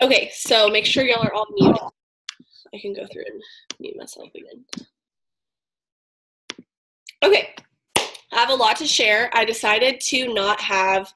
Okay, so make sure y'all are all muted. I can go through and mute myself again. Okay, I have a lot to share. I decided to not have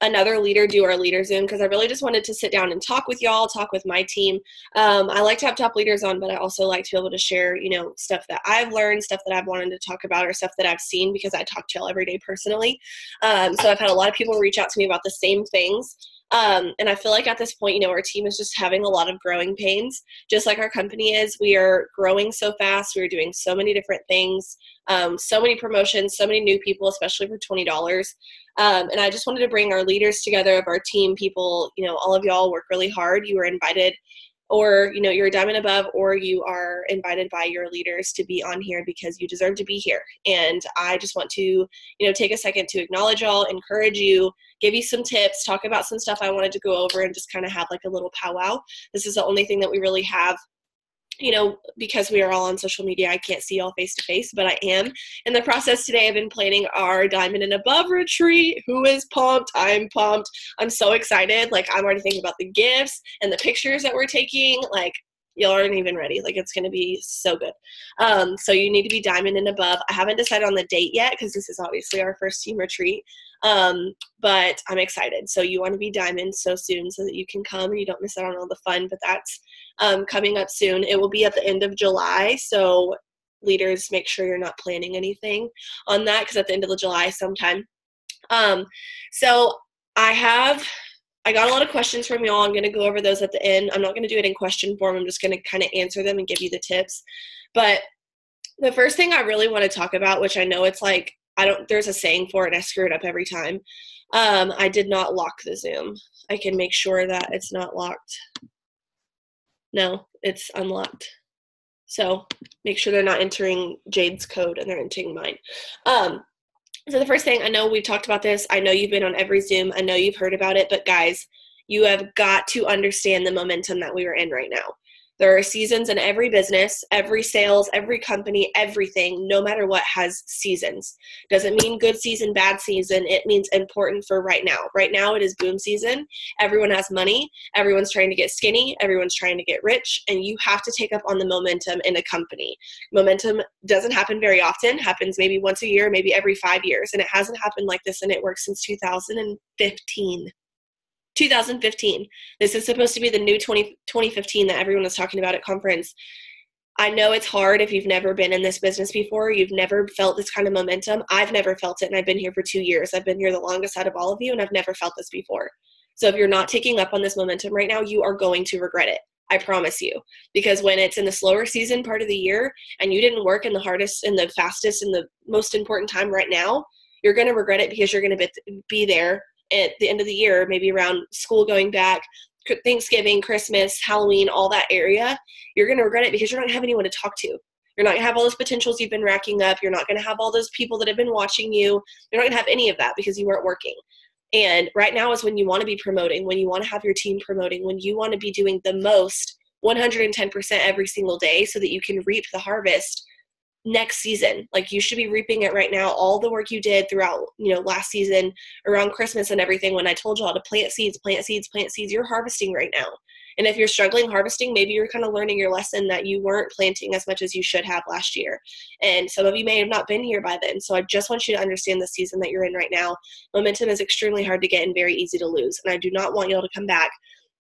another leader do our leader Zoom because I really just wanted to sit down and talk with y'all, talk with my team. I like to have top leaders on, but I also like to be able to share, stuff that I've learned, stuff that I've wanted to talk about, or stuff that I've seen because I talk to y'all every day personally. So I've had a lot of people reach out to me about the same things. And I feel like at this point, our team is just having a lot of growing pains, just like our company is. We are growing so fast. We're doing so many different things, so many promotions, so many new people, especially for $20. And I just wanted to bring our leaders together of our team people. All of y'all work really hard. You were invited, or you're a diamond above, or you are invited by your leaders to be on here because you deserve to be here. And I just want to take a second to acknowledge y'all, encourage you, give you some tips, talk about some stuff I wanted to go over, and just kind of have like a little powwow. This is the only thing that we really have, because we are all on social media. I can't see y'all face to face, but I am in the process today. I've been planning our Diamond and Above retreat. Who is pumped? I'm pumped. I'm so excited. Like, I'm already thinking about the gifts and the pictures that we're taking. Like, y'all aren't even ready. Like, it's going to be so good. So you need to be Diamond and Above. I haven't decided on the date yet because this is obviously our first team retreat. But I'm excited. So you want to be Diamond so soon so that you can come and you don't miss out on all the fun. But that's coming up soon. It will be at the end of July, so leaders, make sure you're not planning anything on that because at the end of the July sometime. So I got a lot of questions from y'all. I'm going to go over those at the end. I'm not going to do it in question form. I'm just going to kind of answer them and give you the tips. But the first thing I really want to talk about, which I know it's like, there's a saying for it, I screw it up every time. I did not lock the Zoom. I can make sure that it's not locked. No, it's unlocked. So make sure they're not entering Jade's code and they're entering mine. So the first thing, I know we've talked about this. I know you've been on every Zoom. I know you've heard about it, but guys, you have got to understand the momentum that we are in right now. There are seasons in every business, every sales, every company, everything, no matter what, has seasons. Doesn't mean good season, bad season. It means important for right now. Right now it is boom season. Everyone has money. Everyone's trying to get skinny. Everyone's trying to get rich. And you have to take up on the momentum in a company. Momentum doesn't happen very often. Happens maybe once a year, maybe every 5 years. And it hasn't happened like this in Knitworks since 2015. 2015. This is supposed to be the new 2015 that everyone was talking about at conference. I know it's hard if you've never been in this business before. You've never felt this kind of momentum. I've never felt it, and I've been here for 2 years. I've been here the longest out of all of you, and I've never felt this before. So if you're not taking up on this momentum right now, you are going to regret it. I promise you. Because when it's in the slower season part of the year and you didn't work in the hardest and the fastest and the most important time right now, you're going to regret it because you're going to be there at the end of the year, maybe around school going back, Thanksgiving, Christmas, Halloween, all that area. You're going to regret it because you're not going to have anyone to talk to. You're not going to have all those potentials you've been racking up. You're not going to have all those people that have been watching you. You're not going to have any of that because you weren't working. And right now is when you want to be promoting, when you want to have your team promoting, when you want to be doing the most 110% every single day so that you can reap the harvest next season. Like, you should be reaping it right now. All the work you did throughout, last season around Christmas and everything, when I told y'all to plant seeds, you're harvesting right now. And if you're struggling harvesting, maybe you're kind of learning your lesson that you weren't planting as much as you should have last year. And some of you may have not been here by then. So I just want you to understand the season that you're in right now. Momentum is extremely hard to get and very easy to lose. And I do not want y'all to come back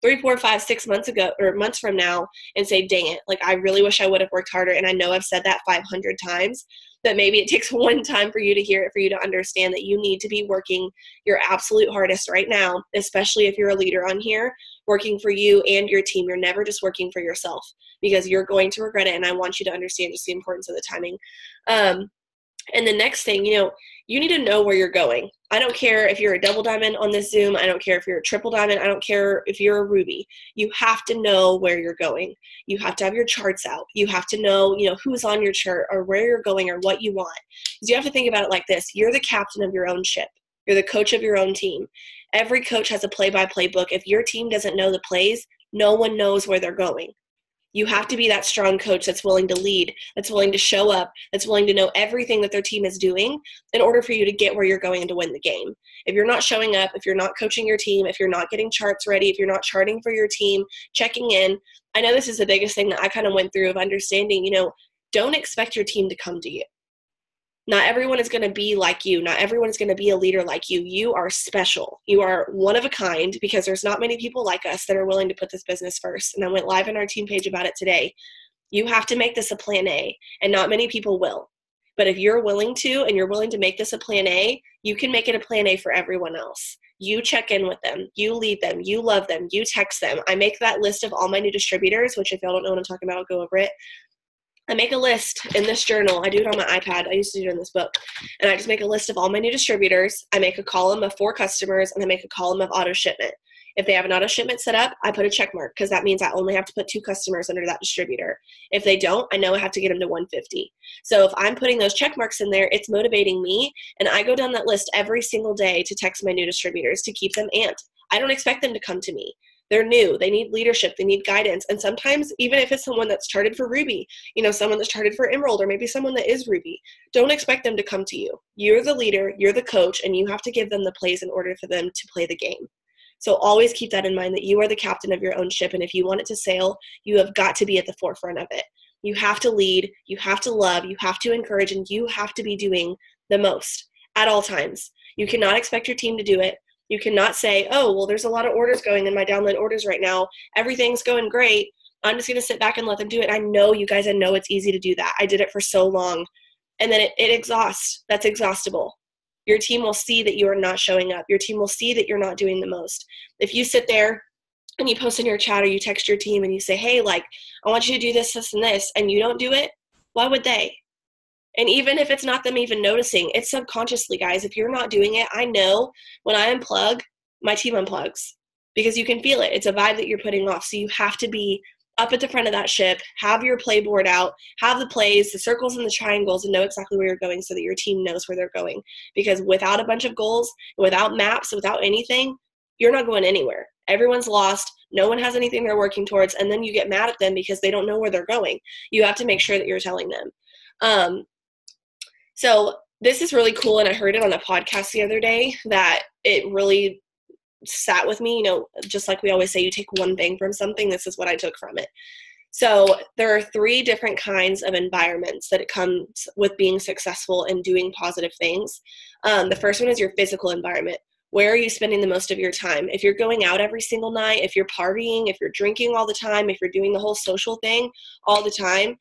3, 4, 5, 6 months ago or months from now and say, dang it, like, I really wish I would have worked harder. And I know I've said that 500 times, but maybe it takes one time for you to hear it, for you to understand that you need to be working your absolute hardest right now, especially if you're a leader on here, working for you and your team. You're never just working for yourself because you're going to regret it. And I want you to understand just the importance of the timing. And the next thing, you need to know where you're going. I don't care if you're a double diamond on this Zoom. I don't care if you're a triple diamond. I don't care if you're a ruby. You have to know where you're going. You have to have your charts out. You have to know, who's on your chart or where you're going or what you want. Because you have to think about it like this. You're the captain of your own ship. You're the coach of your own team. Every coach has a play-by-play book. If your team doesn't know the plays, no one knows where they're going. You have to be that strong coach that's willing to lead, that's willing to show up, that's willing to know everything that their team is doing in order for you to get where you're going to win the game. If you're not showing up, if you're not coaching your team, if you're not getting charts ready, if you're not charting for your team, checking in, I know this is the biggest thing that I kind of went through of understanding, don't expect your team to come to you. Not everyone is going to be like you. Not everyone is going to be a leader like you. You are special. You are one of a kind because there's not many people like us that are willing to put this business first. And I went live on our team page about it today. You have to make this a plan A, and not many people will. But if you're willing to, and you're willing to make this a plan A, you can make it a plan A for everyone else. You check in with them. You lead them. You love them. You text them. I make that list of all my new distributors, which if y'all don't know what I'm talking about, I'll go over it. I make a list in this journal. I do it on my iPad. I used to do it in this book. And I just make a list of all my new distributors. I make a column of 4 customers, and I make a column of auto shipment. If they have an auto shipment set up, I put a check mark because that means I only have to put 2 customers under that distributor. If they don't, I know I have to get them to 150. So if I'm putting those check marks in there, it's motivating me. And I go down that list every single day to text my new distributors to keep them amped. I don't expect them to come to me. They're new. They need leadership. They need guidance. And sometimes, even if it's someone that's charted for Ruby, someone that's charted for Emerald, or maybe someone that is Ruby, don't expect them to come to you. You're the leader, you're the coach, and you have to give them the plays in order for them to play the game. So always keep that in mind, that you are the captain of your own ship. And if you want it to sail, you have got to be at the forefront of it. You have to lead, you have to love, you have to encourage, and you have to be doing the most at all times. You cannot expect your team to do it. You cannot say, oh, well, there's a lot of orders going in my download orders right now. Everything's going great. I'm just going to sit back and let them do it. I know you guys, I know it's easy to do that. I did it for so long. And then it exhausts. That's exhaustible. Your team will see that you are not showing up. Your team will see that you're not doing the most. If you sit there and you post in your chat or you text your team and you say, hey, I want you to do this, this, and this, and you don't do it, why would they? And even if it's not them even noticing, it's subconsciously, guys. If you're not doing it, I know when I unplug, my team unplugs because you can feel it. It's a vibe that you're putting off. So you have to be up at the front of that ship, have your play board out, have the plays, the circles and the triangles, and know exactly where you're going so that your team knows where they're going. Because without a bunch of goals, without maps, without anything, you're not going anywhere. Everyone's lost. No one has anything they're working towards. And then you get mad at them because they don't know where they're going. You have to make sure that you're telling them. So this is really cool, and I heard it on a podcast the other day that it really sat with me. Just like we always say, you take one thing from something, this is what I took from it. So there are 3 different kinds of environments that it comes with being successful and doing positive things. The first one is your physical environment. Where are you spending the most of your time? If you're going out every single night, if you're partying, if you're drinking all the time, if you're doing the whole social thing all the time,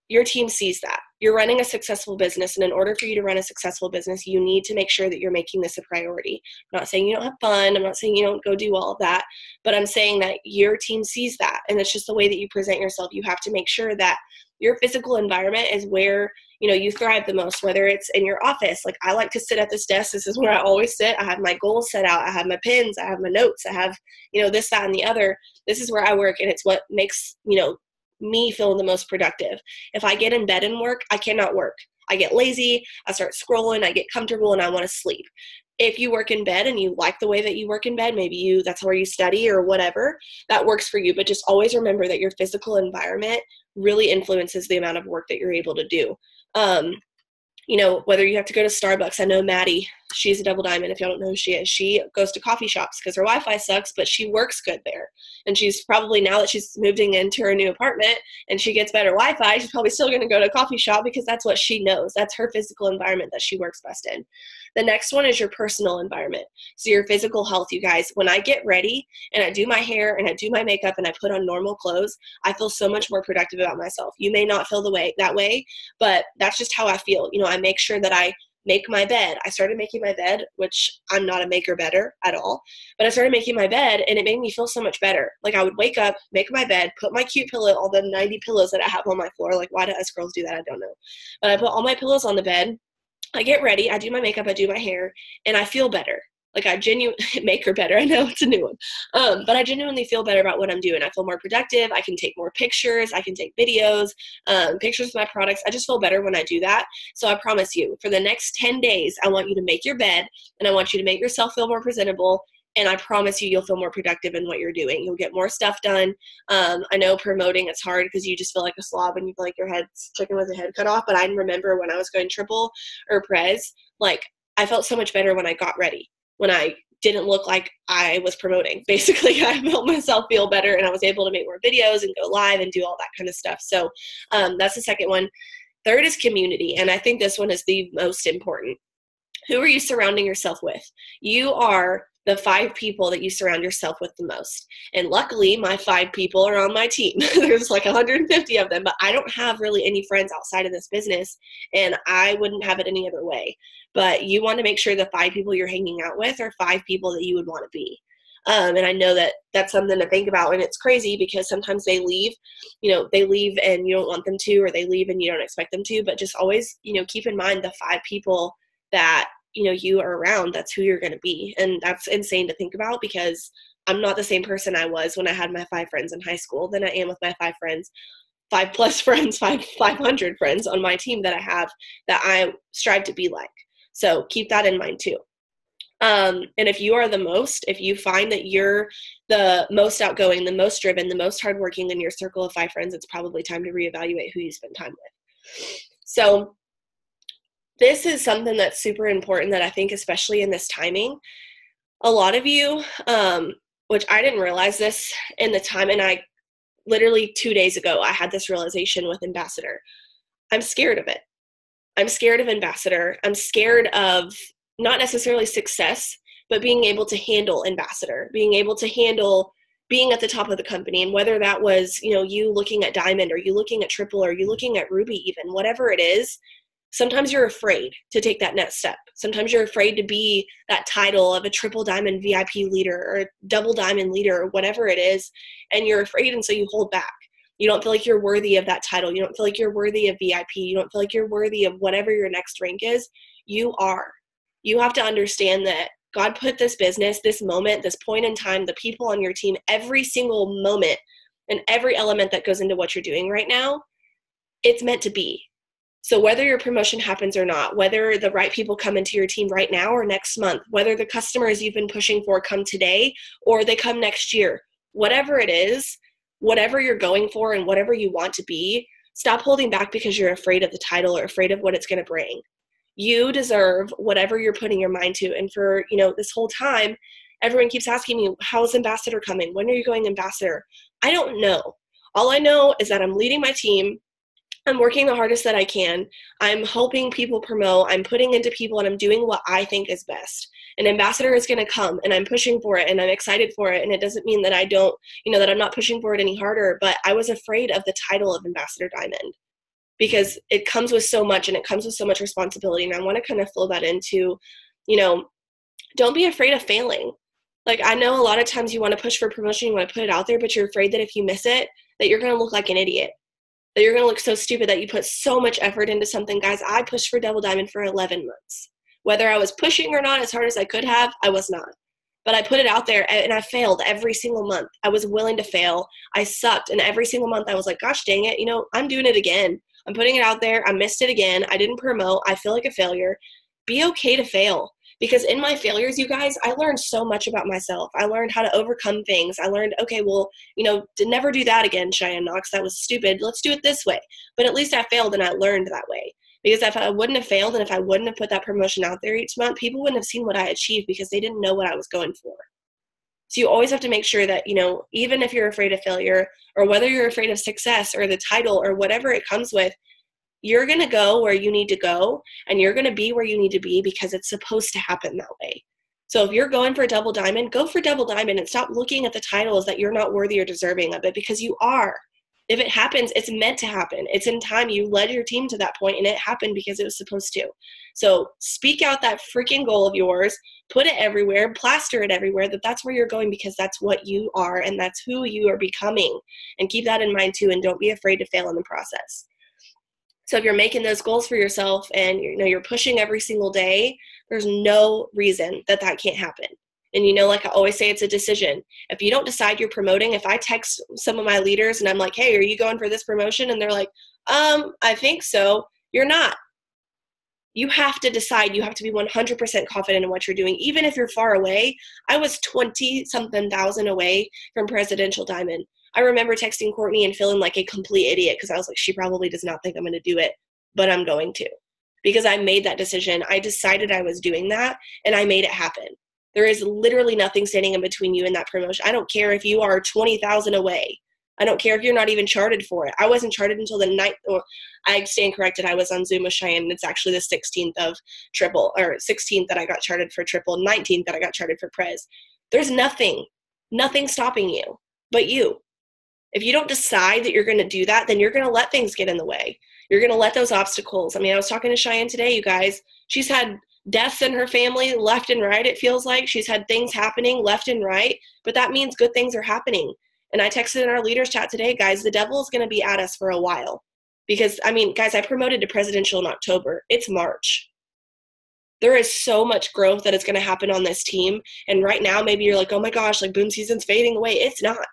your team sees that. You're running a successful business, and in order for you to run a successful business, you need to make sure that you're making this a priority. I'm not saying you don't have fun. I'm not saying you don't go do all of that, but I'm saying that your team sees that, and it's just the way that you present yourself. You have to make sure that your physical environment is where you thrive the most, whether it's in your office. Like, I like to sit at this desk. This is where I always sit. I have my goals set out. I have my pins. I have my notes. I have, this, that, and the other. This is where I work, and it's what makes, me feel the most productive. If I get in bed and work, I cannot work. I get lazy, I start scrolling, I get comfortable, and I want to sleep. If you work in bed and you like the way that you work in bed, maybe that's where you study or whatever, that works for you. But just always remember that your physical environment really influences the amount of work that you're able to do. Whether you have to go to Starbucks. I know Maddie, she's a double diamond. If y'all don't know who she is, she goes to coffee shops because her Wi-Fi sucks, but she works good there. And she's probably, now that she's moving into her new apartment and she gets better Wi-Fi, she's probably still going to go to a coffee shop because that's what she knows. That's her physical environment that she works best in. The next one is your personal environment. So your physical health, you guys. When I get ready and I do my hair and I do my makeup and I put on normal clothes, I feel so much more productive about myself. You may not feel that way, but that's just how I feel. I make sure that I make my bed. I started making my bed, which I'm not a maker bedder at all, but I started making my bed and it made me feel so much better. Like, I would wake up, make my bed, put my cute pillow, all the 90 pillows that I have on my floor. Like, why do us girls do that? I don't know. But I put all my pillows on the bed. I get ready, I do my makeup, I do my hair, and I feel better. Like, I genuinely make her better. I know it's a new one. But I genuinely feel better about what I'm doing. I feel more productive. I can take more pictures. I can take videos, pictures of my products. I just feel better when I do that. So I promise you, for the next 10 days, I want you to make your bed, and I want you to make yourself feel more presentable. And I promise you, you'll feel more productive in what you're doing. You'll get more stuff done. I know promoting, it's hard because you just feel like a slob and you feel like your head's chicken with a head cut off. But I remember when I was going triple or prez, like I felt so much better when I got ready, when I didn't look like I was promoting. Basically, I felt myself feel better and I was able to make more videos and go live and do all that kind of stuff. So that's the second one. Third is community. And I think this one is the most important. Who are you surrounding yourself with? You are the 5 people that you surround yourself with the most. And luckily, my 5 people are on my team. There's like 150 of them, but I don't have really any friends outside of this business, and I wouldn't have it any other way. But you want to make sure the 5 people you're hanging out with are 5 people that you would want to be. And I know that that's something to think about, and it's crazy because sometimes they leave and you don't want them to, or they leave and you don't expect them to, but just always, keep in mind the 5 people that, you are around, that's who you're going to be. And that's insane to think about because I'm not the same person I was when I had my 5 friends in high school than I am with my 5 friends, 5+ friends, 500 friends on my team that I have that I strive to be like. So keep that in mind too. And if you are if you find that you're the most outgoing, the most driven, the most hardworking in your circle of 5 friends, it's probably time to reevaluate who you spend time with. So this is something that's super important that I think, especially in this timing, a lot of you, which I didn't realize this in the time, and I literally 2 days ago, I had this realization with Ambassador. I'm scared of it. I'm scared of Ambassador. I'm scared of not necessarily success, but being able to handle Ambassador, being able to handle being at the top of the company. And whether that was, you looking at Diamond, or you looking at Triple, or you looking at Ruby, even whatever it is, sometimes you're afraid to take that next step. Sometimes you're afraid to be that title of a Triple Diamond VIP leader or a Double Diamond leader or whatever it is. And you're afraid, and so you hold back. You don't feel like you're worthy of that title. You don't feel like you're worthy of VIP. You don't feel like you're worthy of whatever your next rank is. You are. You have to understand that God put this business, this moment, this point in time, the people on your team, every single moment and every element that goes into what you're doing right now, it's meant to be. So whether your promotion happens or not, whether the right people come into your team right now or next month, whether the customers you've been pushing for come today or they come next year, whatever it is, whatever you're going for and whatever you want to be, stop holding back because you're afraid of the title or afraid of what it's going to bring. You deserve whatever you're putting your mind to. And for, this whole time, everyone keeps asking me, how's Ambassador coming? When are you going Ambassador? I don't know. All I know is that I'm leading my team. I'm working the hardest that I can. I'm helping people promote. I'm putting into people, and I'm doing what I think is best. An Ambassador is going to come, and I'm pushing for it, and I'm excited for it. And it doesn't mean that I don't, that I'm not pushing for it any harder, but I was afraid of the title of Ambassador Diamond because it comes with so much, and it comes with so much responsibility. And I want to kind of flow that into, don't be afraid of failing. Like, I know a lot of times you want to push for promotion, you want to put it out there, but you're afraid that if you miss it, that you're going to look like an idiot. That you're going to look so stupid that you put so much effort into something. Guys, I pushed for Double Diamond for 11 months. Whether I was pushing or not as hard as I could have, I was not. But I put it out there, and I failed every single month. I was willing to fail. I sucked, and every single month I was like, gosh dang it, I'm doing it again. I'm putting it out there. I missed it again. I didn't promote. I feel like a failure. Be okay to fail. Because in my failures, you guys, I learned so much about myself. I learned how to overcome things. I learned, okay, well, to never do that again, Cheyenne Knox. That was stupid. Let's do it this way. But at least I failed, and I learned that way. Because if I wouldn't have failed, and if I wouldn't have put that promotion out there each month, people wouldn't have seen what I achieved because they didn't know what I was going for. So you always have to make sure that, even if you're afraid of failure, or whether you're afraid of success or the title or whatever it comes with, you're going to go where you need to go, and you're going to be where you need to be because it's supposed to happen that way. So if you're going for Double Diamond, go for Double Diamond and stop looking at the titles that you're not worthy or deserving of it, because you are. If it happens, it's meant to happen. It's in time. You led your team to that point, and it happened because it was supposed to. So speak out that freaking goal of yours, put it everywhere, plaster it everywhere, that's where you're going, because that's what you are and that's who you are becoming. And keep that in mind too, and don't be afraid to fail in the process. So if you're making those goals for yourself and you're pushing every single day, there's no reason that can't happen. And like I always say, it's a decision. If you don't decide you're promoting, if I text some of my leaders and I'm like, hey, are you going for this promotion? And they're like, I think so. You're not. You have to decide. You have to be 100% confident in what you're doing. Even if you're far away, I was 20-something thousand away from Presidential Diamond. I remember texting Courtney and feeling like a complete idiot because I was like, she probably does not think I'm going to do it, but I'm going to. Because I made that decision. I decided I was doing that, and I made it happen. There is literally nothing standing in between you and that promotion. I don't care if you are 20,000 away. I don't care if you're not even charted for it. I wasn't charted until the night, or I stand corrected. I was on Zoom with Cheyenne, and it's actually the 16th of triple, or 16th that I got charted for triple, 19th that I got charted for Prez. There's nothing stopping you but you. If you don't decide that you're going to do that, then you're going to let things get in the way. You're going to let those obstacles. I mean, I was talking to Cheyenne today, you guys. She's had deaths in her family left and right, it feels like. She's had things happening left and right, but that means good things are happening. And I texted in our leaders chat today, guys, the devil is going to be at us for a while. Because, I mean, guys, I promoted to presidential in October. It's March. There is so much growth that is going to happen on this team. And right now, maybe you're like, oh my gosh, like boom season's fading away. It's not.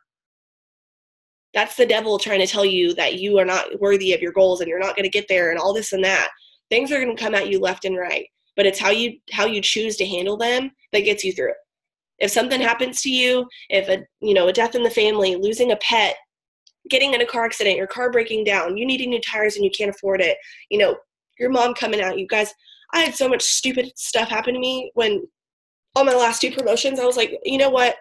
That's the devil trying to tell you that you are not worthy of your goals and you're not going to get there and all this and that. Things are going to come at you left and right, but it's how you choose to handle them that gets you through it. If something happens to you, if a death in the family, losing a pet, getting in a car accident, your car breaking down, you needing new tires and you can't afford it, your mom coming at you. Guys, I had so much stupid stuff happen to me when on my last 2 promotions. I was like, you know what?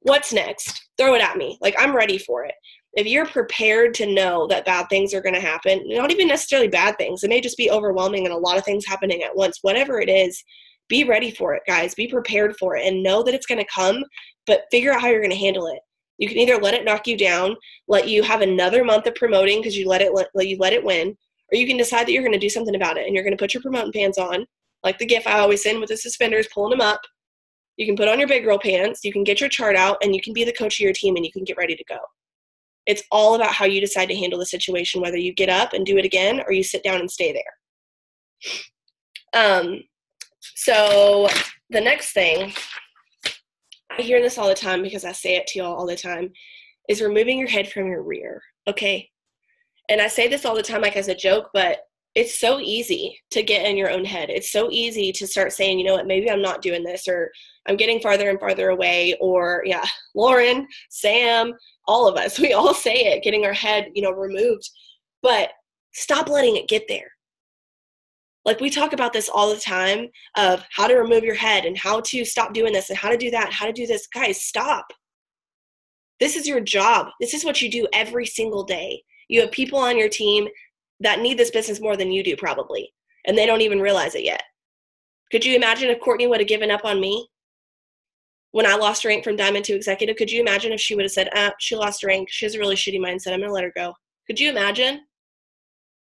What's next? Throw it at me. Like, I'm ready for it. If you're prepared to know that bad things are going to happen, not even necessarily bad things, it may just be overwhelming and a lot of things happening at once, whatever it is, be ready for it, guys. Be prepared for it and know that it's going to come, but figure out how you're going to handle it. You can either let it knock you down, let you have another month of promoting because you let it win, or you can decide that you're going to do something about it and you're going to put your promoting pants on, like the gif I always send with the suspenders, pulling them up. You can put on your big girl pants, you can get your chart out, and you can be the coach of your team and you can get ready to go. It's all about how you decide to handle the situation, whether you get up and do it again or you sit down and stay there. So the next thing, I hear this all the time because I say it to y'all all the time, is removing your head from your rear, okay? And I say this all the time like as a joke, but it's so easy to get in your own head. It's so easy to start saying, you know what, maybe I'm not doing this, or I'm getting farther and farther away, or yeah, Lauren, Sam, all of us, we all say it, getting our head, removed. But stop letting it get there. Like, we talk about this all the time of how to remove your head and how to stop doing this and how to do that, how to do this. Guys, stop. This is your job. This is what you do every single day. You have people on your team that need this business more than you do probably, and they don't even realize it yet. Could you imagine if Courtney would have given up on me when I lost rank from Diamond to Executive? Could you imagine if she would have said, she lost rank, she has a really shitty mindset, I'm going to let her go? Could you imagine?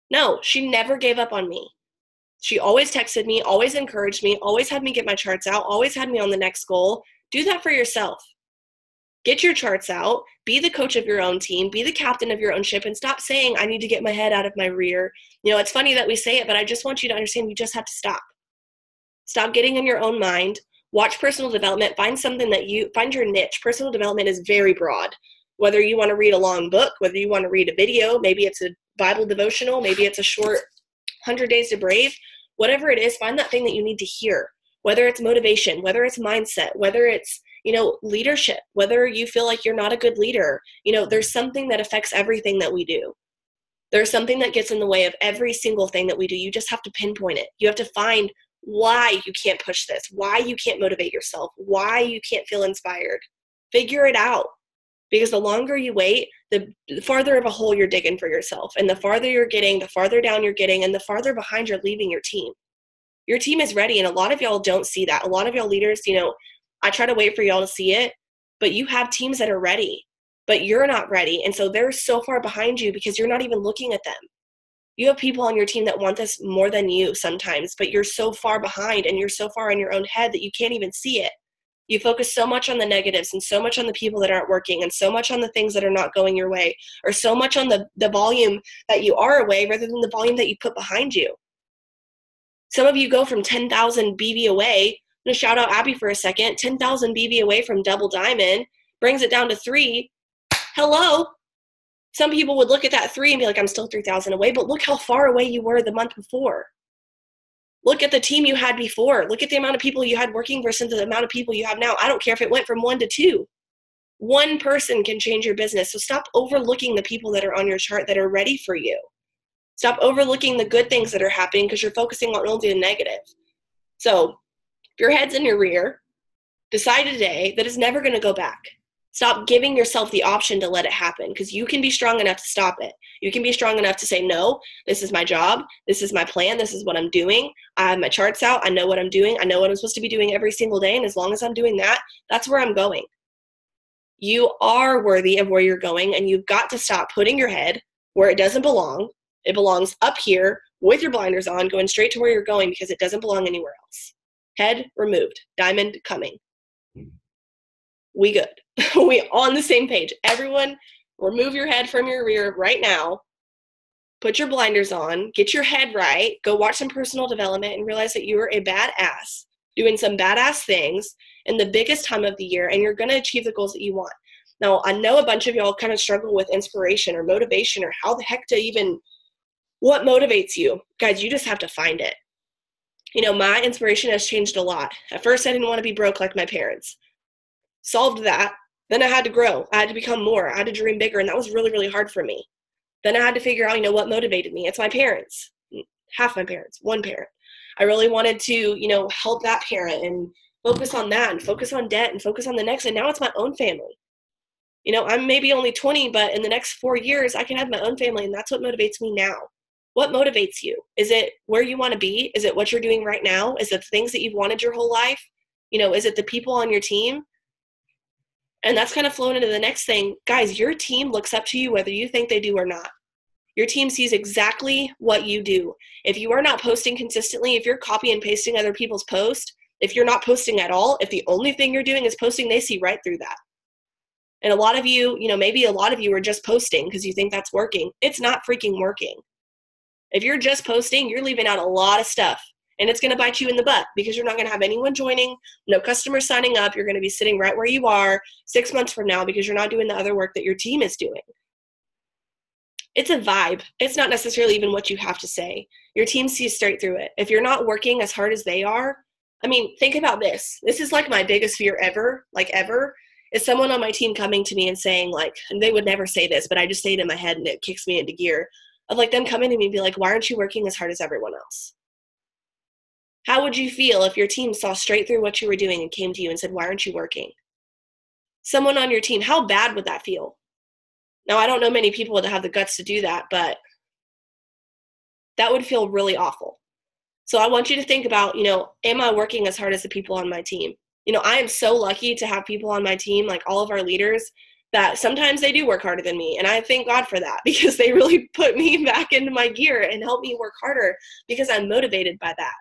No, she never gave up on me. She always texted me, always encouraged me, always had me get my charts out, always had me on the next goal. Do that for yourself. Get your charts out, be the coach of your own team, be the captain of your own ship, and stop saying, I need to get my head out of my rear. It's funny that we say it, but I just want you to understand you just have to stop. Stop getting in your own mind. Watch personal development. Find something find your niche. Personal development is very broad. Whether you want to read a long book, whether you want to read a video, maybe it's a Bible devotional, maybe it's a short 100 Days to Brave, whatever it is, find that thing that you need to hear. Whether it's motivation, whether it's mindset, whether it's leadership, whether you feel like you're not a good leader, there's something that affects everything that we do. There's something that gets in the way of every single thing that we do. You just have to pinpoint it. You have to find why you can't push this, why you can't motivate yourself, why you can't feel inspired. Figure it out. Because the longer you wait, the farther of a hole you're digging for yourself. And the farther you're getting, the farther down you're getting, and the farther behind you're leaving your team. Your team is ready, and a lot of y'all don't see that. A lot of y'all leaders, I try to wait for y'all to see it, but you have teams that are ready, but you're not ready. And so they're so far behind you because you're not even looking at them. You have people on your team that want this more than you sometimes, but you're so far behind and you're so far in your own head that you can't even see it. You focus so much on the negatives and so much on the people that aren't working and so much on the things that are not going your way, or so much on the volume that you are away rather than the volume that you put behind you. Some of you go from 10,000 BB away. I'm going to shout out Abby for a second. 10,000 BB away from double diamond, brings it down to 3. Hello. Some people would look at that 3 and be like, I'm still 3,000 away, but look how far away you were the month before. Look at the team you had before. Look at the amount of people you had working versus the amount of people you have now. I don't care if it went from 1 to 2. One person can change your business. So stop overlooking the people that are on your chart that are ready for you. Stop overlooking the good things that are happening because you're focusing on only the negative. So if your head's in your rear, decide today that it's never going to go back. Stop giving yourself the option to let it happen, because you can be strong enough to stop it. You can be strong enough to say, no, this is my job. This is my plan. This is what I'm doing. I have my charts out. I know what I'm doing. I know what I'm supposed to be doing every single day. And as long as I'm doing that, that's where I'm going. You are worthy of where you're going, and you've got to stop putting your head where it doesn't belong. It belongs up here with your blinders on, going straight to where you're going, because it doesn't belong anywhere else. Head removed. Diamond coming. We good. We on the same page. Everyone, remove your head from your rear right now. Put your blinders on. Get your head right. Go watch some personal development and realize that you're a badass doing some badass things in the biggest time of the year, and you're going to achieve the goals that you want. Now, I know a bunch of y'all kind of struggle with inspiration or motivation, or how the heck to even, what motivates you. Guys, you just have to find it. You know, my inspiration has changed a lot. At first, I didn't want to be broke like my parents. Solved that. Then I had to grow. I had to become more. I had to dream bigger, and that was really, really hard for me. Then I had to figure out, you know, what motivated me. It's my parents. Half my parents. One parent. I really wanted to, you know, help that parent and focus on that and focus on debt and focus on the next. And now it's my own family. You know, I'm maybe only 20, but in the next 4 years, I can have my own family, and that's what motivates me now. What motivates you? Is it where you want to be? Is it what you're doing right now? Is it the things that you've wanted your whole life? You know, is it the people on your team? And that's kind of flown into the next thing. Guys, your team looks up to you whether you think they do or not. Your team sees exactly what you do. If you are not posting consistently, if you're copy and pasting other people's posts, if you're not posting at all, if the only thing you're doing is posting, they see right through that. And a lot of you, you know, maybe a lot of you are just posting because you think that's working. It's not freaking working. If you're just posting, you're leaving out a lot of stuff. And it's going to bite you in the butt, because you're not going to have anyone joining, no customers signing up. You're going to be sitting right where you are 6 months from now because you're not doing the other work that your team is doing. It's a vibe. It's not necessarily even what you have to say. Your team sees straight through it. If you're not working as hard as they are, I mean, think about this. This is like my biggest fear ever, is someone on my team coming to me and saying, like, and they would never say this, but I just say it in my head and it kicks me into gear, of like them coming to me and be like, why aren't you working as hard as everyone else? How would you feel if your team saw straight through what you were doing and came to you and said, why aren't you working? Someone on your team, how bad would that feel? Now, I don't know many people that have the guts to do that, but that would feel really awful. So I want you to think about, you know, am I working as hard as the people on my team? You know, I am so lucky to have people on my team, like all of our leaders, that sometimes they do work harder than me. And I thank God for that, because they really put me back into my gear and help me work harder, because I'm motivated by that.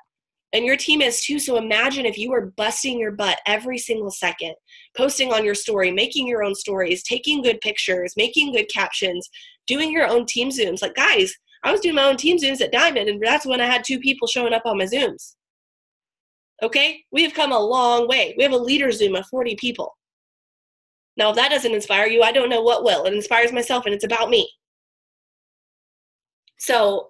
And your team is too. So imagine if you were busting your butt every single second, posting on your story, making your own stories, taking good pictures, making good captions, doing your own team Zooms. Like, guys, I was doing my own team Zooms at Diamond, and that's when I had 2 people showing up on my Zooms. Okay? We have come a long way. We have a leader Zoom of 40 people. Now, if that doesn't inspire you, I don't know what will. It inspires myself, and it's about me. So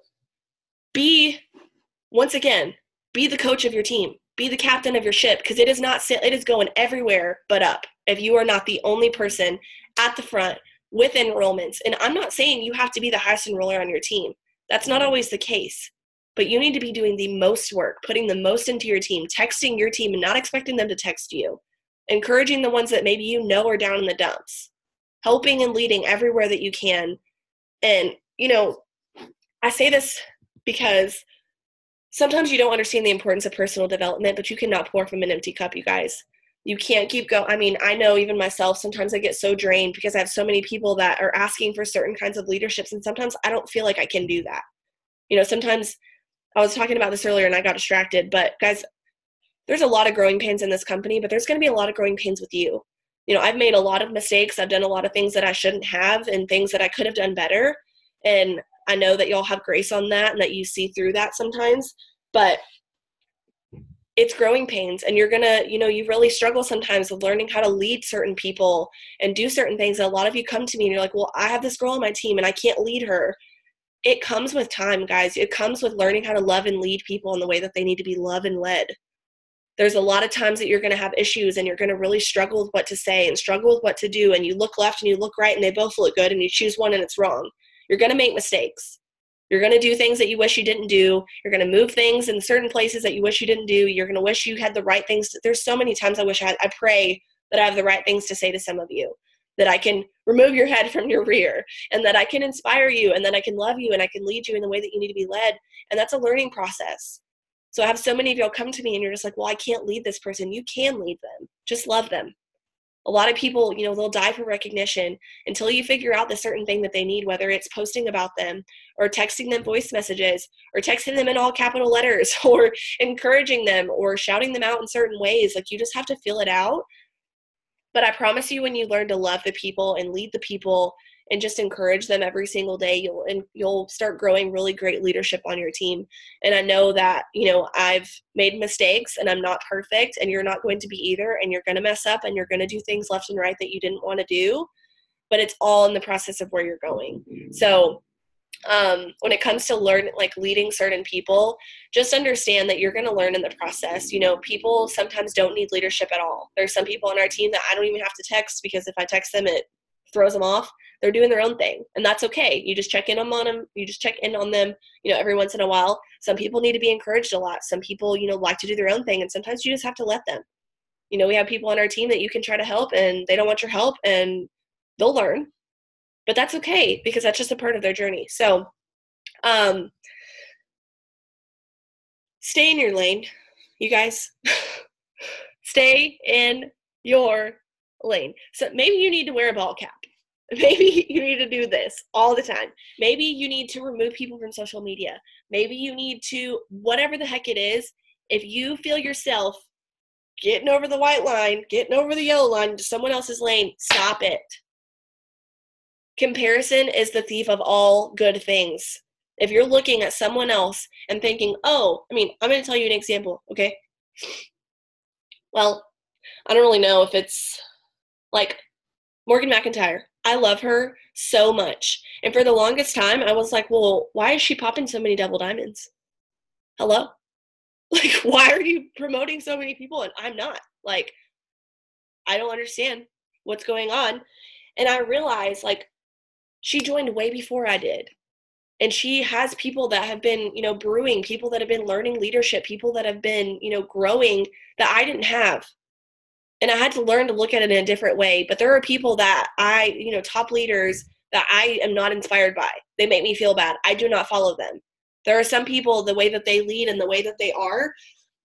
once again, be the coach of your team. Be the captain of your ship, because it is going everywhere but up if you are not the only person at the front with enrollments. And I'm not saying you have to be the highest enroller on your team. That's not always the case. But you need to be doing the most work, putting the most into your team, texting your team and not expecting them to text you, encouraging the ones that maybe you know are down in the dumps, helping and leading everywhere that you can. And, you know, I say this because sometimes you don't understand the importance of personal development, but you cannot pour from an empty cup, you guys. You can't keep going. I mean, I know even myself, sometimes I get so drained because I have so many people that are asking for certain kinds of leaderships, and sometimes I don't feel like I can do that. You know, sometimes I was talking about this earlier and I got distracted, but guys, there's a lot of growing pains in this company, but there's going to be a lot of growing pains with you. You know, I've made a lot of mistakes. I've done a lot of things that I shouldn't have and things that I could have done better. And I know that y'all have grace on that and that you see through that sometimes, but it's growing pains, and you're going to, you know, you really struggle sometimes with learning how to lead certain people and do certain things. And a lot of you come to me and you're like, well, I have this girl on my team and I can't lead her. it comes with time, guys. It comes with learning how to love and lead people in the way that they need to be loved and led. There's a lot of times that you're going to have issues and you're going to really struggle with what to say and struggle with what to do, and you look left and you look right and they both look good, and you choose one and it's wrong. You're going to make mistakes. You're going to do things that you wish you didn't do. You're going to move things in certain places that you wish you didn't do. You're going to wish you had the right things. There's so many times I pray that I have the right things to say to some of you, that I can remove your head from your rear, and that I can inspire you, and that I can love you, and I can lead you in the way that you need to be led. And that's a learning process. So I have so many of y'all come to me and you're just like, well, I can't lead this person. You can lead them. Just love them. A lot of people, they'll die for recognition until you figure out the certain thing that they need, whether it's posting about them or texting them voice messages or texting them in all capital letters or encouraging them or shouting them out in certain ways. Like, you just have to feel it out. But I promise you, when you learn to love the people and lead the people and just encourage them every single day, you'll start growing really great leadership on your team. And I know that, I've made mistakes and I'm not perfect, and you're not going to be either, and you're going to mess up and you're going to do things left and right that you didn't want to do, but it's all in the process of where you're going. So when it comes to leading certain people, just understand that you're going to learn in the process. People sometimes don't need leadership at all. There's some people on our team that I don't even have to text, because if I text them, it throws them off. They're doing their own thing, and that's okay. You just check in on them. You just check in on them, every once in a while. Some people need to be encouraged a lot. Some people, like to do their own thing, and sometimes you just have to let them. We have people on our team that you can try to help, and they don't want your help, and they'll learn. But that's okay, because that's just a part of their journey. So stay in your lane, you guys. Stay in your lane. So maybe you need to wear a ball cap. Maybe you need to do this all the time. Maybe you need to remove people from social media. Maybe you need to, whatever the heck it is, if you feel yourself getting over the white line, getting over the yellow line into someone else's lane, stop it. Comparison is the thief of all good things. If you're looking at someone else and thinking, I'm going to tell you an example, okay? Well, I don't really know if it's like Morgan McIntyre. I love her so much. And for the longest time, I was like, well, why is she popping so many double diamonds? Hello? Like, why are you promoting so many people and I'm not? Like, I don't understand what's going on. And I realized, she joined way before I did. And she has people that have been, brewing, people that have been learning leadership, people that have been, growing that I didn't have. And I had to learn to look at it in a different way. But there are people that top leaders that I am not inspired by. They make me feel bad. I do not follow them. There are some people, the way that they lead and the way that they are,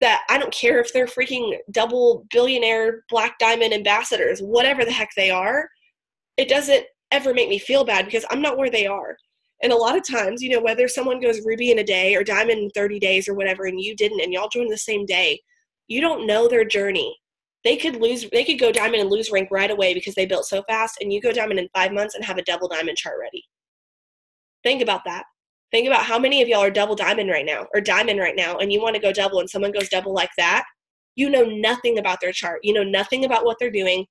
that I don't care if they're freaking double billionaire black diamond ambassadors, whatever the heck they are. It doesn't ever make me feel bad, because I'm not where they are. And a lot of times, whether someone goes ruby in a day or diamond in 30 days or whatever, and you didn't, and y'all joined the same day, you don't know their journey. They could go diamond and lose rank right away because they built so fast, and you go diamond in 5 months and have a double diamond chart ready. Think about that. Think about how many of y'all are double diamond right now, or diamond right now, and you want to go double, and someone goes double like that. You know nothing about their chart. You know nothing about what they're doing.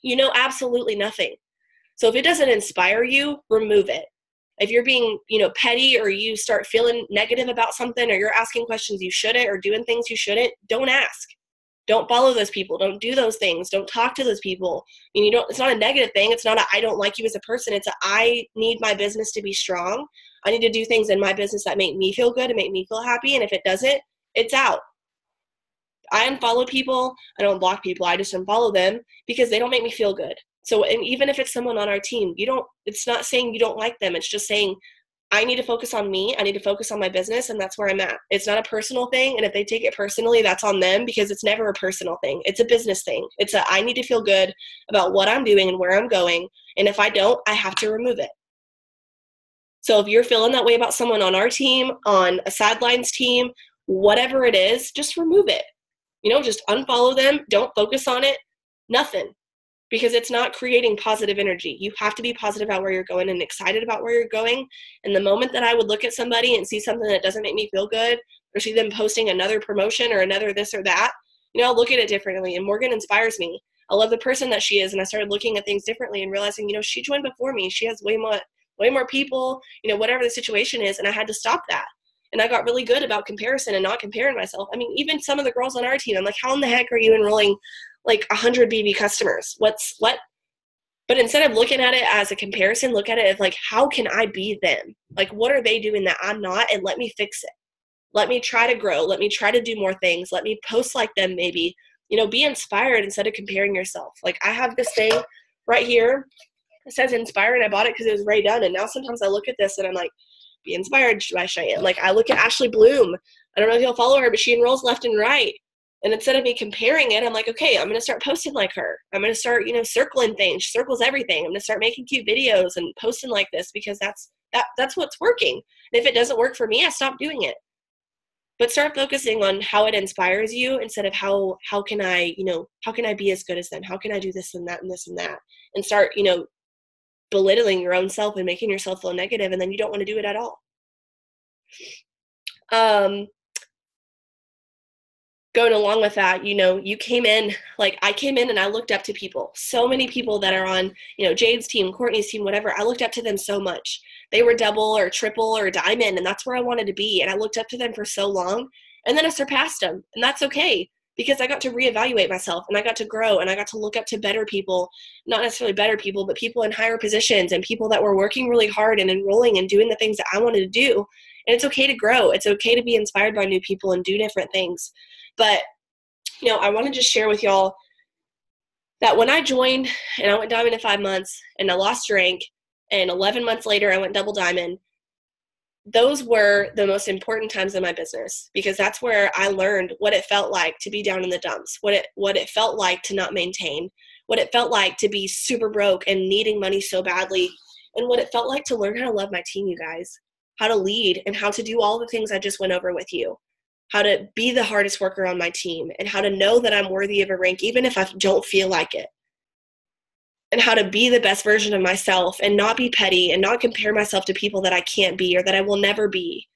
You know absolutely nothing. So if it doesn't inspire you, remove it. If you're being, petty, or you start feeling negative about something, or you're asking questions you shouldn't, or doing things you shouldn't, don't ask. Don't follow those people. Don't do those things. Don't talk to those people. It's not a negative thing. It's not I don't like you as a person. It's I need my business to be strong. I need to do things in my business that make me feel good and make me feel happy. And if it doesn't, it's out. I unfollow people. I don't block people. I just unfollow them because they don't make me feel good. So, and even if it's someone on our team, it's not saying you don't like them. It's just saying, I need to focus on me. I need to focus on my business, and that's where I'm at. It's not a personal thing, and if they take it personally, that's on them, because it's never a personal thing. It's a business thing. I need to feel good about what I'm doing and where I'm going, and if I don't, I have to remove it. So if you're feeling that way about someone on our team, on a sidelines team, whatever it is, just remove it. Just unfollow them. Don't focus on it. Nothing. Because it's not creating positive energy. You have to be positive about where you're going and excited about where you're going. And the moment that I would look at somebody and see something that doesn't make me feel good, or see them posting another promotion or another this or that, I'll look at it differently. And Morgan inspires me. I love the person that she is. And I started looking at things differently and realizing, she joined before me. She has way way more people, whatever the situation is. And I had to stop that. And I got really good about comparison and not comparing myself. I mean, even some of the girls on our team, I'm like, how in the heck are you enrolling like 100 BB customers? What? But instead of looking at it as a comparison, look at it as like, how can I be them? Like, what are they doing that I'm not? And let me fix it. Let me try to grow. Let me try to do more things. Let me post like them maybe. Be inspired instead of comparing yourself. Like, I have this thing right here. It says inspire, and I bought it because it was already done. And now sometimes I look at this and I'm like, be inspired by Cheyenne. Like, I look at Ashley Bloom. I don't know if you'll follow her, but she enrolls left and right. And instead of me comparing it, I'm like, okay, I'm going to start posting like her. I'm going to start, circling things. She circles everything. I'm going to start making cute videos and posting like this because that's what's working. And if it doesn't work for me, I stop doing it. But start focusing on how it inspires you instead of how can I be as good as them? How can I do this and that and this and that? And start, belittling your own self and making yourself feel negative, and then you don't want to do it at all. Going along with that, you came in, like I came in and I looked up to people. So many people that are on, Jade's team, Courtney's team, whatever. I looked up to them so much. They were double or triple or diamond, and that's where I wanted to be. And I looked up to them for so long, and then I surpassed them. And that's okay, because I got to reevaluate myself, and I got to grow, and I got to look up to better people, not necessarily better people, but people in higher positions and people that were working really hard and enrolling and doing the things that I wanted to do. And it's okay to grow. It's okay to be inspired by new people and do different things. But, I want to just share with y'all that when I joined and I went diamond in 5 months and I lost rank, and 11 months later I went double diamond, those were the most important times in my business, because that's where I learned what it felt like to be down in the dumps, what it felt like to not maintain, what it felt like to be super broke and needing money so badly, and what it felt like to learn how to love my team, you guys, how to lead and how to do all the things I just went over with you. How to be the hardest worker on my team, and how to know that I'm worthy of a rank even if I don't feel like it, and how to be the best version of myself and not be petty and not compare myself to people that I can't be or that I will never be,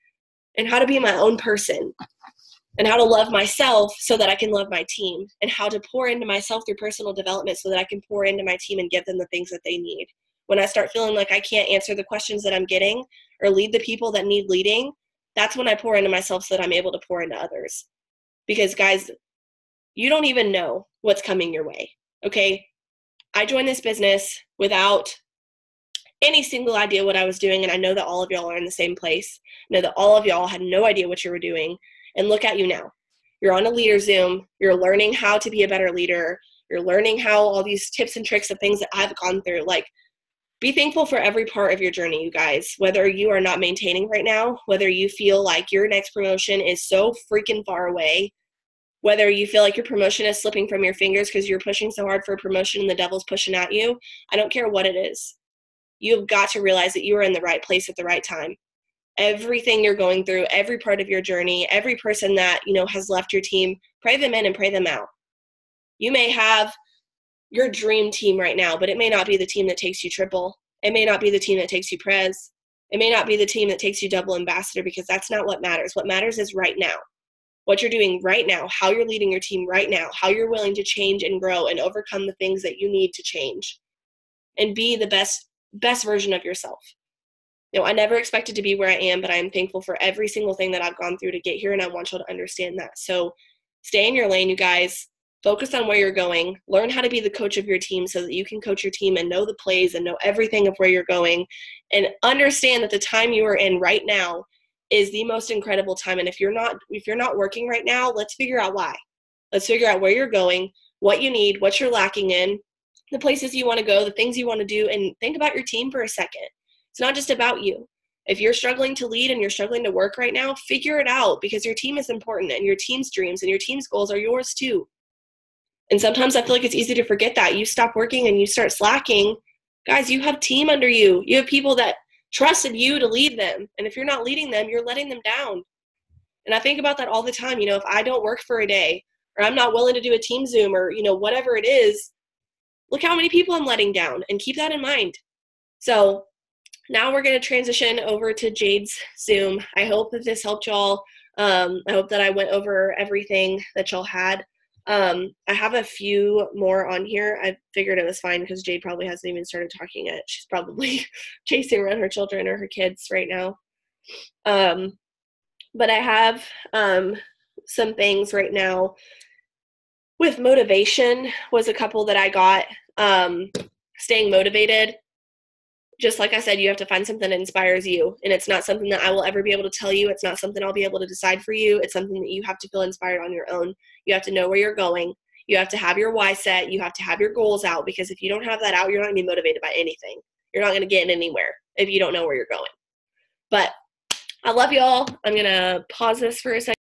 and how to be my own person, and how to love myself so that I can love my team, and how to pour into myself through personal development so that I can pour into my team and give them the things that they need. When I start feeling like I can't answer the questions that I'm getting or lead the people that need leading, that's when I pour into myself so that I'm able to pour into others. Because, guys, you don't even know what's coming your way, okay? I joined this business without any single idea what I was doing, and I know that all of y'all are in the same place. I know that all of y'all had no idea what you were doing, and look at you now. You're on a leader Zoom. You're learning how to be a better leader. You're learning how all these tips and tricks of things that I've gone through. Like, be thankful for every part of your journey, you guys. Whether you are not maintaining right now, whether you feel like your next promotion is so freaking far away, whether you feel like your promotion is slipping from your fingers because you're pushing so hard for a promotion and the devil's pushing at you, I don't care what it is. You've got to realize that you are in the right place at the right time. Everything you're going through, every part of your journey, every person that, has left your team, pray them in and pray them out. You may have your dream team right now, but it may not be the team that takes you triple. It may not be the team that takes you prez. It may not be the team that takes you double ambassador, because that's not what matters. What matters is right now. What you're doing right now, how you're leading your team right now, how you're willing to change and grow and overcome the things that you need to change and be the best version of yourself. I never expected to be where I am, but I am thankful for every single thing that I've gone through to get here, and I want y'all to understand that. So stay in your lane, you guys. Focus on where you're going. Learn how to be the coach of your team so that you can coach your team and know the plays and know everything of where you're going, and understand that the time you are in right now is the most incredible time. And if you're not working right now, let's figure out why. Let's figure out where you're going, what you need, what you're lacking in, the places you want to go, the things you want to do, and think about your team for a second. It's not just about you. If you're struggling to lead and you're struggling to work right now, figure it out, because your team is important, and your team's dreams and your team's goals are yours too. And sometimes I feel like it's easy to forget that. You stop working and you start slacking. Guys, you have team under you. You have people that trusted you to lead them. And if you're not leading them, you're letting them down. And I think about that all the time. If I don't work for a day, or I'm not willing to do a team Zoom, or, whatever it is, look how many people I'm letting down, and keep that in mind. So now we're going to transition over to Jade's Zoom. I hope that this helped y'all. I hope that I went over everything that y'all had. I have a few more on here. I figured it was fine because Jade probably hasn't even started talking yet. She's probably chasing around her children or her kids right now. But I have some things right now with motivation was a couple that I got. Staying motivated. Just like I said, you have to find something that inspires you. And it's not something that I will ever be able to tell you. It's not something I'll be able to decide for you. It's something that you have to feel inspired on your own. You have to know where you're going. You have to have your why set. You have to have your goals out, because if you don't have that out, you're not going to be motivated by anything. You're not going to get anywhere if you don't know where you're going. But I love y'all. I'm going to pause this for a second.